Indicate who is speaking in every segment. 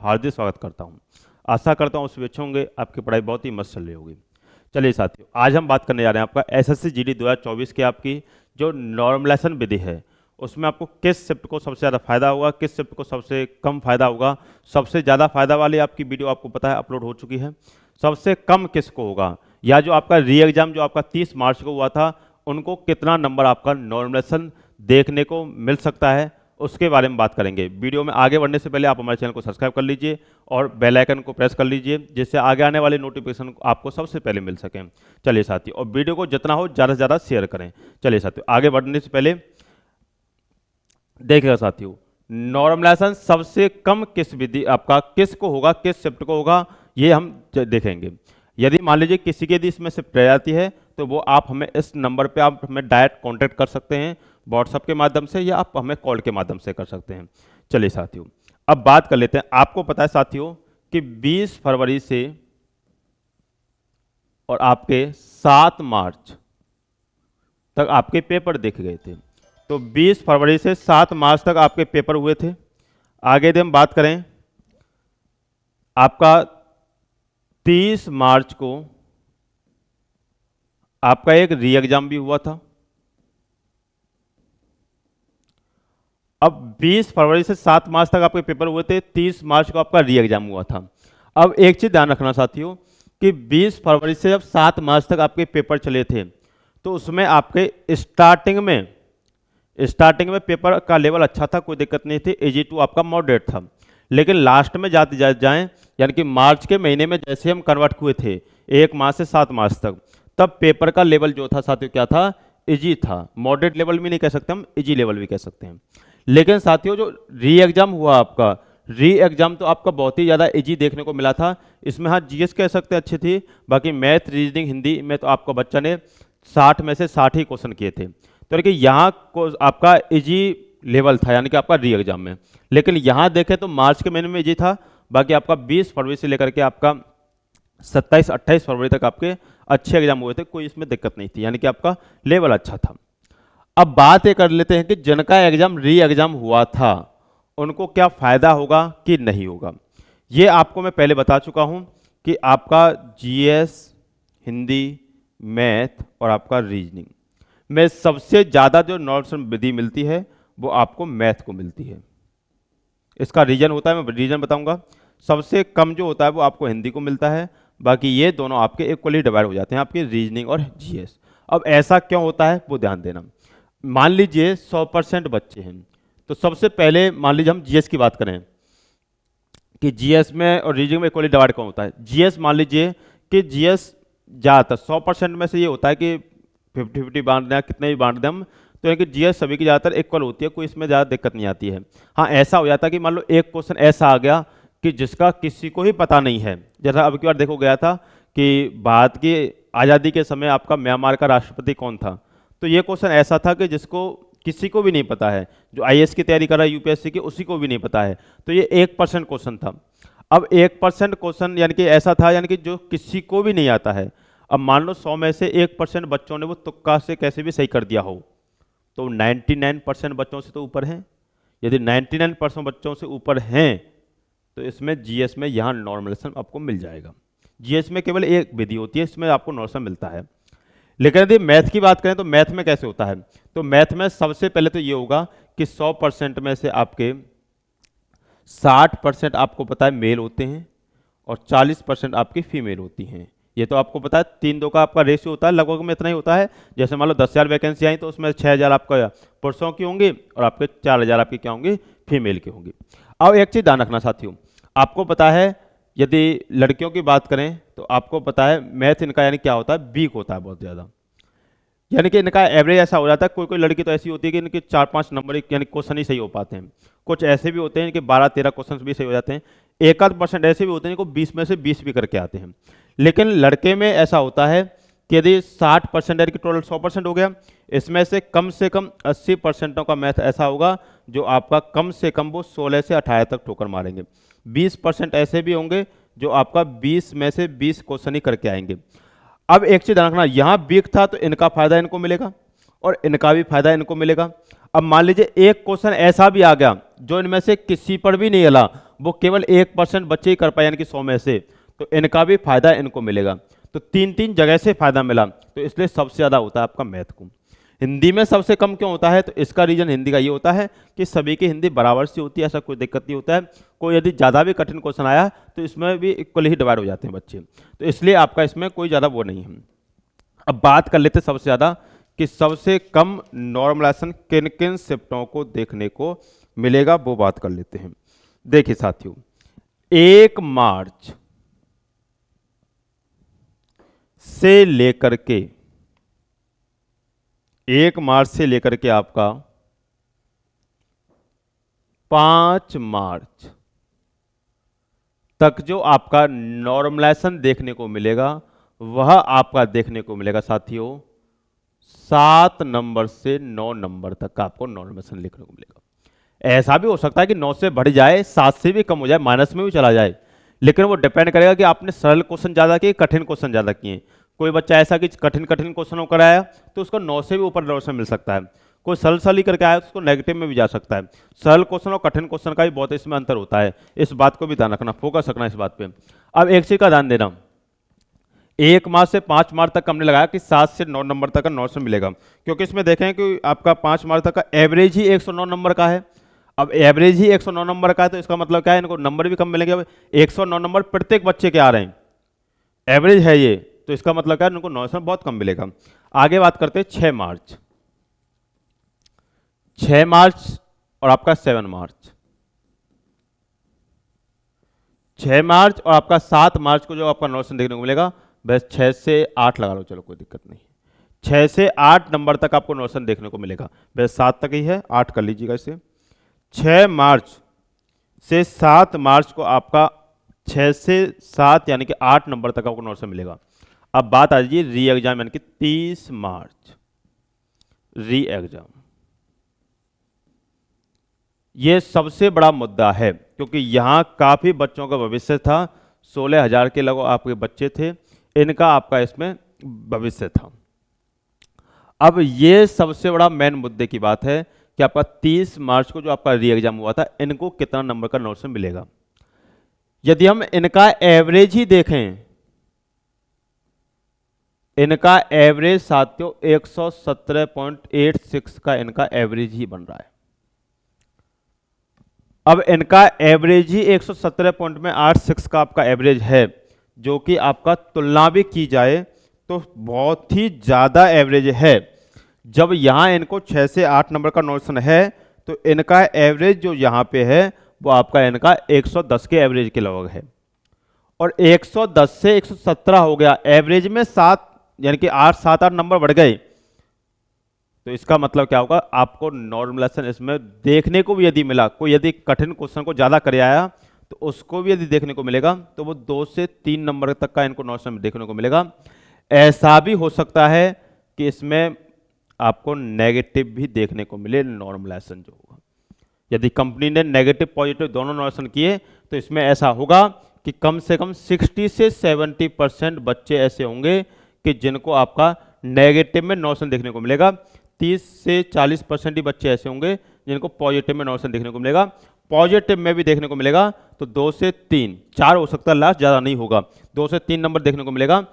Speaker 1: हार्दिक स्वागत करता हूं। आशा करता हूं शुभेच्छा होंगे, आपकी पढ़ाई बहुत ही मस्त चल रही होगी। चलिए साथियों, आज हम बात करने जा रहे हैं आपका एसएससी जीडी 2024 की आपकी जो नॉर्मलाइजेशन विधि है, उसमें आपको किस शिफ्ट को सबसे ज़्यादा फायदा होगा, किस शिफ्ट को सबसे कम फायदा होगा। सबसे ज़्यादा फायदा वाली आपकी वीडियो आपको पता है अपलोड हो चुकी है। सबसे कम किसको होगा, या जो आपका री एग्जाम जो आपका 30 मार्च को हुआ था, उनको कितना नंबर आपका नॉर्मलाइजेशन देखने को मिल सकता है, उसके बारे में बात करेंगे। वीडियो में आगे बढ़ने से पहले आप हमारे चैनल को सब्सक्राइब कर लीजिए और बेल आइकन को प्रेस कर लीजिए, जिससे आगे आने वाले नोटिफिकेशन आपको सबसे पहले मिल सकें। चलिए साथियों, और वीडियो को जितना हो ज़्यादा से ज़्यादा शेयर करें। चलिए साथियों, आगे बढ़ने से पहले देखिएगा साथियों, नॉर्मलाइजेशन सबसे कम किस विधि आपका किसको होगा, किस शिफ्ट को होगा, ये हम देखेंगे। यदि मान लीजिए किसी की यदि इसमें शिफ्ट रह जाती है, तो वो आप हमें इस नंबर पे आप हमें डायरेक्ट कांटेक्ट कर सकते हैं, व्हाट्सएप के माध्यम से, या आप हमें कॉल के माध्यम से कर सकते हैं। चलिए साथियों, अब बात कर लेते हैं। आपको पता है साथियों कि 20 फरवरी से और आपके 7 मार्च तक आपके पेपर देखे गए थे। तो 20 फरवरी से 7 मार्च तक आपके पेपर हुए थे। आगे यदि हम बात करें, आपका 30 मार्च को आपका एक री एग्जाम भी हुआ था। अब 20 फरवरी से 7 मार्च तक आपके पेपर हुए थे, 30 मार्च को आपका री एग्जाम हुआ था। अब एक चीज ध्यान रखना साथियों कि 20 फरवरी से जब 7 मार्च तक आपके पेपर चले थे, तो उसमें आपके स्टार्टिंग में पेपर का लेवल अच्छा था, कोई दिक्कत नहीं थी, AG2 आपका मॉडरेट था। लेकिन लास्ट में जाते जाएं, यानी कि मार्च के महीने में जैसे हम कन्वर्ट हुए थे 1 मार्च से 7 मार्च तक, तब पेपर का लेवल जो था साथियों क्या था, इजी था। मॉडरेट लेवल भी नहीं कह सकते हम, इजी लेवल भी कह सकते हैं। लेकिन साथियों जो री एग्जाम हुआ आपका, री एग्जाम तो आपका बहुत ही ज़्यादा इजी देखने को मिला था। इसमें हाँ जीएस कह सकते हैं अच्छी थी, बाकी मैथ रीजनिंग हिंदी में तो आपका बच्चा ने 60 में से 60 ही क्वेश्चन किए थे। तो देखिए यहाँ को आपका इजी लेवल था, यानी कि आपका री एग्जाम में। लेकिन यहाँ देखें तो मार्च के महीने में इजी था, बाकी आपका 20 फरवरी से लेकर के आपका 27-28 फरवरी तक आपके अच्छे एग्जाम हुए थे, कोई इसमें दिक्कत नहीं थी, यानी कि आपका लेवल अच्छा था। अब बात ये कर लेते हैं कि जिनका एग्जाम री एग्जाम हुआ था, उनको क्या फायदा होगा कि नहीं होगा। ये आपको मैं पहले बता चुका हूं कि आपका जीएस, हिंदी, मैथ और आपका रीजनिंग में सबसे ज़्यादा जो नॉर्मल विधि मिलती है वो आपको मैथ को मिलती है। इसका रीजन होता है, मैं रीजन बताऊंगा। सबसे कम जो होता है वो आपको हिंदी को मिलता है, बाकी ये दोनों आपके इक्वली डिवाइड हो जाते हैं, आपके रीजनिंग और जीएस। अब ऐसा क्यों होता है वो ध्यान देना। मान लीजिए 100% बच्चे हैं, तो सबसे पहले मान लीजिए हम जीएस की बात करें कि जीएस में और रीजनिंग में इक्वली डिवाइड कौन होता है। जीएस मान लीजिए कि जीएस ज़्यादातर 100% में से ये होता है कि 50-50 बांट दें, कितने भी बांट दें हम, तो है कि जीएस सभी की ज़्यादातर इक्वल होती है, कोई इसमें ज़्यादा दिक्कत नहीं आती है। हाँ ऐसा हो जाता है कि मान लो एक क्वेश्चन ऐसा आ गया कि जिसका किसी को ही पता नहीं है। जैसा अब की बार देखो गया था कि भारत की आज़ादी के समय आपका म्यांमार का राष्ट्रपति कौन था, तो ये क्वेश्चन ऐसा था कि जिसको किसी को भी नहीं पता है, जो आईएएस की तैयारी कर रहा है यूपीएससी की, उसी को भी नहीं पता है। तो ये 1% क्वेश्चन था। अब 1% क्वेश्चन यानी कि ऐसा था, यानी कि जो किसी को भी नहीं आता है। अब मान लो 100 में से 1% बच्चों ने वो तुक्का से कैसे भी सही कर दिया हो, तो 99% बच्चों से तो ऊपर हैं। यदि 99% बच्चों से ऊपर हैं, तो इसमें जीएस में यहाँ नॉर्मलाइजेशन आपको मिल जाएगा। जीएस में केवल एक विधि होती है, इसमें आपको नॉर्मलाइजेशन मिलता है। लेकिन यदि मैथ की बात करें तो मैथ में कैसे होता है, तो मैथ में सबसे पहले तो ये होगा कि 100% में से आपके 60% आपको पता है मेल होते हैं और 40% आपकी फीमेल होती हैं। ये तो आपको पता है 3-2 का आपका रेशियो होता है, लगभग में इतना ही होता है। जैसे मान लो 10,000 वैकेंसी आई तो उसमें 6,000 आपका पुरुषों की होंगी और आपके 4,000 आपकी क्या होंगी, फीमेल की होंगी। अब एक चीज़ ध्यान रखना साथियों, आपको पता है यदि लड़कियों की बात करें तो आपको पता है मैथ इनका यानी क्या होता है, वीक होता है बहुत ज़्यादा। यानी कि इनका एवरेज ऐसा हो जाता है, कोई कोई लड़की तो ऐसी होती है कि इनके 4-5 नंबर यानी क्वेश्चन ही सही हो पाते हैं। कुछ ऐसे भी होते हैं कि 12-13 क्वेश्चन भी सही हो जाते हैं। 1-8% ऐसे भी होते हैं कि 20 में से 20 भी करके आते हैं। लेकिन लड़के में ऐसा होता है कि यदि 60% यानी कि टोटल 100% हो गया, इसमें से कम 80% का मैथ ऐसा होगा जो आपका कम से कम वो 16 से 18 तक ठोकर मारेंगे। 20% ऐसे भी होंगे जो आपका 20 में से 20 क्वेश्चन ही करके आएंगे। अब एक चीज ध्यान रखना, यहां वीक था तो इनका फायदा इनको मिलेगा और इनका भी फायदा इनको मिलेगा। अब मान लीजिए एक क्वेश्चन ऐसा भी आ गया जो इनमें से किसी पर भी नहीं हिला, वो केवल 1% बच्चे ही कर पाए, यानी कि 100 में से, तो इनका भी फायदा इनको मिलेगा। तो तीन तीन जगह से फायदा मिला, तो इसलिए सबसे ज्यादा होता है आपका मैथ को। हिंदी में सबसे कम क्यों होता है? तो इसका रीजन हिंदी का ये होता है कि सभी की हिंदी बराबर सी होती है, ऐसा कोई दिक्कत नहीं होता है। कोई यदि ज़्यादा भी कठिन क्वेश्चन आया तो इसमें भी इक्वली ही डिवाइड हो जाते हैं बच्चे, तो इसलिए आपका इसमें कोई ज़्यादा वो नहीं है। अब बात कर लेते सबसे ज़्यादा कि सबसे कम नॉर्मलाइजेशन किन किन शिफ्टों को देखने को मिलेगा, वो बात कर लेते हैं। देखिए साथियों, 1 मार्च से लेकर के 1 मार्च से लेकर के आपका 5 मार्च तक जो आपका नॉर्मलाइजेशन देखने को मिलेगा, वह आपका देखने को मिलेगा साथियों 7 नंबर से 9 नंबर तक का आपको नॉर्मलाइजेशन देखने को मिलेगा। ऐसा भी हो सकता है कि 9 से बढ़ जाए, 7 से भी कम हो जाए, माइनस में भी चला जाए, लेकिन वो डिपेंड करेगा कि आपने सरल क्वेश्चन ज़्यादा किए, कठिन क्वेश्चन ज़्यादा किए। कोई बच्चा ऐसा कि कठिन कठिन क्वेश्चनों कराया तो उसको 9 से भी ऊपर नॉर्मलाइजेशन मिल सकता है। कोई सरल सरल ही करके आया तो उसको नेगेटिव में भी जा सकता है। सरल क्वेश्चन और कठिन क्वेश्चन का भी बहुत इसमें अंतर होता है, इस बात को भी ध्यान रखना, फोकस रखना इस बात पे। अब एक चीज का ध्यान देना, 1 मार्च से 5 मार्च तक हमने लगाया कि 7 से 9 नंबर तक का नॉर्मलाइजेशन मिलेगा, क्योंकि इसमें देखें कि आपका 5 मार्च तक का एवरेज ही 109 नंबर का है। अब एवरेज ही 109 नंबर का है तो इसका मतलब क्या है, इनको नंबर भी कम मिलेंगे। अब 109 नंबर प्रत्येक बच्चे के आ रहे हैं, एवरेज है ये, तो इसका मतलब क्या है, इनको नॉर्मलाइजेशन बहुत कम मिलेगा। आगे बात करते हैं 6 मार्च, 6 मार्च और आपका 7 मार्च, 6 मार्च और आपका 7 मार्च को जो आपका नॉर्मलाइजेशन देखने को मिलेगा, बस 6 से 8 लगा लो, चलो कोई दिक्कत नहीं, 6 से 8 नंबर तक आपको नॉर्मलाइजेशन देखने को मिलेगा। बस 7 तक ही है, 8 कर लीजिएगा इसे। 6 मार्च से 7 मार्च को आपका 6 से 7 यानी कि 8 नंबर तक आपको नॉर्मलाइजेशन मिलेगा। अब बात आ जाइए री एग्जाम यानी कि 30 मार्च री एग्जाम, ये सबसे बड़ा मुद्दा है, क्योंकि यहाँ काफ़ी बच्चों का भविष्य था, 16,000 के लगभग आपके बच्चे थे, इनका आपका इसमें भविष्य था। अब ये सबसे बड़ा मेन मुद्दे की बात है कि आपका 30 मार्च को जो आपका री एग्जाम हुआ था, इनको कितना नंबर का नॉर्मलाइजेशन मिलेगा। यदि हम इनका एवरेज ही देखें, इनका एवरेज साथियों 117.86 का इनका एवरेज ही बन रहा है। अब इनका एवरेज ही 117.86 का आपका एवरेज है, जो कि आपका तुलना भी की जाए तो बहुत ही ज़्यादा एवरेज है। जब यहाँ इनको 6 से 8 नंबर का नॉर्मलाइजेशन है, तो इनका एवरेज जो यहाँ पे है वो आपका इनका 110 के एवरेज के लगभग है, और 110 से 117 हो गया, एवरेज में 7 यानी कि 8 नंबर बढ़ गए। तो इसका मतलब क्या होगा, आपको नॉर्मलाइजेशन इसमें देखने को भी यदि मिला, कोई यदि कठिन क्वेश्चन को ज़्यादा कर आया तो उसको भी यदि देखने को मिलेगा, तो वो 2 से 3 नंबर तक का इनको नॉर्मलाइजेशन देखने को मिलेगा। ऐसा भी हो सकता है कि इसमें आपको नेगेटिव भी देखने को मिले नॉर्मलाइजेशन जो होगा। यदि कंपनी ने नेगेटिव पॉजिटिव दोनों नॉर्मलाइजेशन किए तो इसमें ऐसा होगा कि कम से कम 60 से 70% बच्चे ऐसे होंगे कि जिनको आपका नेगेटिव में नॉर्मलाइजेशन देखने को मिलेगा। 30 से 40% ही बच्चे ऐसे होंगे जिनको पॉजिटिव में नॉर्मलाइजेशन देखने को मिलेगा। पॉजिटिव में भी देखने को मिलेगा तो 2 से 3, 4 हो सकता है लास्ट, ज़्यादा नहीं होगा, 2 से 3 नंबर देखने को मिलेगा।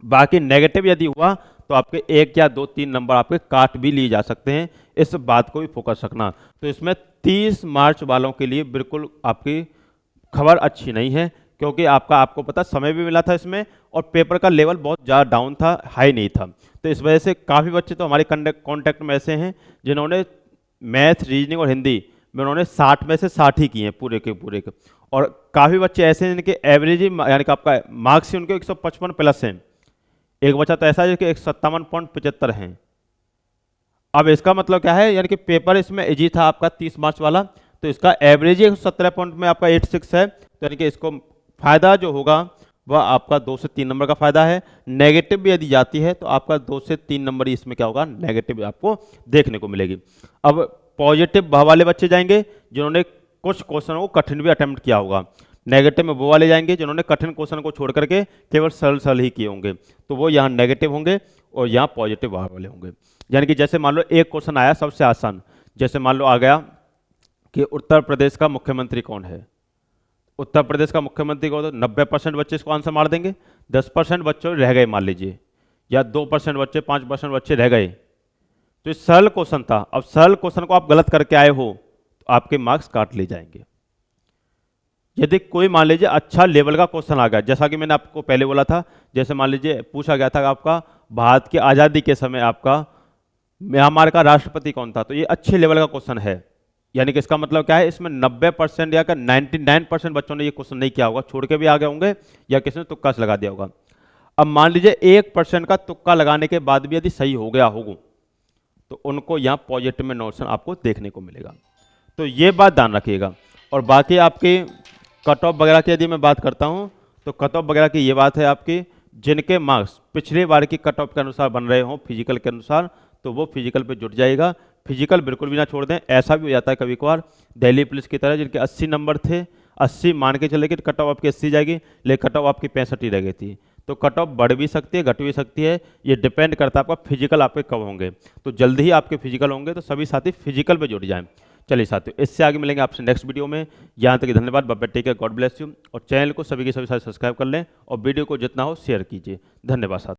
Speaker 1: बाकी नेगेटिव यदि हुआ तो आपके 1 या 2, 3 नंबर आपके काट भी लिए जा सकते हैं, इस बात को भी फोकस रखना। तो इसमें 30 मार्च वालों के लिए बिल्कुल आपकी खबर अच्छी नहीं है, क्योंकि आपको पता समय भी मिला था इसमें, और पेपर का लेवल बहुत ज़्यादा डाउन था, हाई नहीं था। तो इस वजह से काफ़ी बच्चे तो हमारे कॉन्टैक्ट में ऐसे हैं जिन्होंने मैथ, रीजनिंग और हिंदी में उन्होंने 60 में से 60 ही किए हैं पूरे के पूरे के, और काफ़ी बच्चे ऐसे हैं जिनके एवरेज ही यानी कि आपका मार्क्स ही उनके 155 प्लस हैं। एक बच्चा तो ऐसा है कि 157.75 हैं। अब इसका मतलब क्या है, यानी कि पेपर इसमें इजी था आपका 30 मार्च वाला, तो इसका एवरेज ही 117 पॉइंट में आपका 86 है, तो यानी कि इसको फायदा जो होगा वह आपका 2 से 3 नंबर का फायदा है। नेगेटिव भी यदि जाती है तो आपका 2 से 3 नंबर ही इसमें क्या होगा, नेगेटिव आपको देखने को मिलेगी। अब पॉजिटिव वाले बच्चे जाएंगे जिन्होंने कुछ क्वेश्चन को कठिन भी अटेम्प्ट किया होगा, नेगेटिव में वो वाले जाएंगे जिन्होंने कठिन क्वेश्चन को छोड़ करके केवल सरल सरल ही किए होंगे, तो वो यहाँ नेगेटिव होंगे और यहाँ पॉजिटिव वाले होंगे। यानी कि जैसे मान लो एक क्वेश्चन आया सबसे आसान, जैसे मान लो आ गया कि उत्तर प्रदेश का मुख्यमंत्री कौन है। उत्तर प्रदेश का मुख्यमंत्री कौन, तो 90% बच्चे इसको आंसर मार देंगे। 10% बच्चे रह गए मान लीजिए, या 2% बच्चे, 5% बच्चे रह गए, तो ये सरल क्वेश्चन था। अब सरल क्वेश्चन को आप गलत करके आए हो तो आपके मार्क्स काट लिए जाएंगे। यदि कोई मान लीजिए अच्छा लेवल का क्वेश्चन आ गया, जैसा कि मैंने आपको पहले बोला था, जैसे मान लीजिए पूछा गया था कि आपका भारत की आज़ादी के समय आपका म्यांमार का राष्ट्रपति कौन था, तो ये अच्छे लेवल का क्वेश्चन है। यानी कि इसका मतलब क्या है, इसमें 90% या 99% बच्चों ने ये क्वेश्चन नहीं किया होगा, छोड़ के भी आ गए होंगे, या किसी ने तुक्का से लगा दिया होगा। अब मान लीजिए 1% का तुक्का लगाने के बाद भी यदि सही हो गया होगा तो उनको यहाँ पॉजिटिव में नोशन आपको देखने को मिलेगा। तो ये बात ध्यान रखिएगा। और बाकी आपकी कट ऑफ वगैरह की यदि मैं बात करता हूँ तो कट ऑफ वगैरह की ये बात है आपकी, जिनके मार्क्स पिछले बार की कट ऑफ के अनुसार बन रहे हों फिजिकल के अनुसार, तो वो फिजिकल पे जुट जाएगा। फिजिकल बिल्कुल भी ना छोड़ दें। ऐसा भी हो जाता है कभी कभार दिल्ली पुलिस की तरह, जिनके 80 नंबर थे, 80 मान के चले कि कट ऑफ आपकी 80 जाएगी, लेकिन कट ऑफ आपकी 65 ही रह गई थी। तो कट ऑफ बढ़ भी सकती है, घट भी सकती है, ये डिपेंड करता है आपका फिजिकल आपके कब होंगे। तो जल्दी ही आपके फिजिकल होंगे, तो सभी साथी फिजिकल पे जुड़ जाएं। चलिए साथियों, इससे आगे मिलेंगे आपसे नेक्स्ट वीडियो में। यहाँ तक धन्यवाद, bye bye, take care, God bless you. और चैनल को सभी के सभी साथ सब्सक्राइब कर लें और वीडियो को जितना हो शेयर कीजिए। धन्यवाद साथियों।